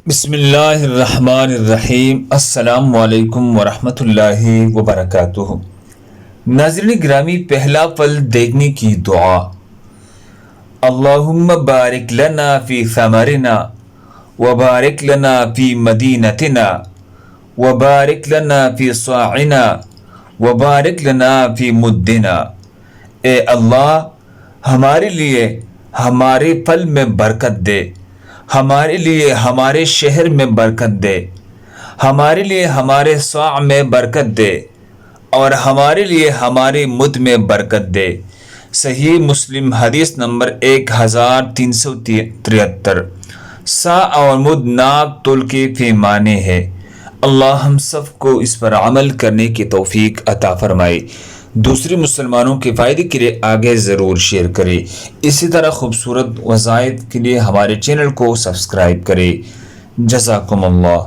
بسم اللہ الرحمن الرحیم۔ السلام علیکم ورحمۃ اللہ وبرکاتہ۔ ناظرین گرامی، پہلا پھل دیکھنے کی دعا۔ اللہم بارک لنا فی ثمرنا وبارک لنا فی مدینتنا وبارک لنا فی صاعنا وبارک لنا فی مدنا۔ اے اللہ، ہمارے لیے ہمارے پھل میں برکت دے، ہمارے لیے ہمارے شہر میں برکت دے، ہمارے لیے ہمارے صاع میں برکت دے، اور ہمارے لیے ہمارے مد میں برکت دے۔ صحیح مسلم حدیث نمبر 1373۔ صاع اور مد ناپ تول کے پیمانے ہے۔ اللہ ہم سب کو اس پر عمل کرنے کی توفیق عطا فرمائے۔ دوسرے مسلمانوں کے فائدے کے لیے آگے ضرور شیئر کرے۔ اسی طرح خوبصورت وظائف کے لیے ہمارے چینل کو سبسکرائب کرے۔ جزاکم اللہ۔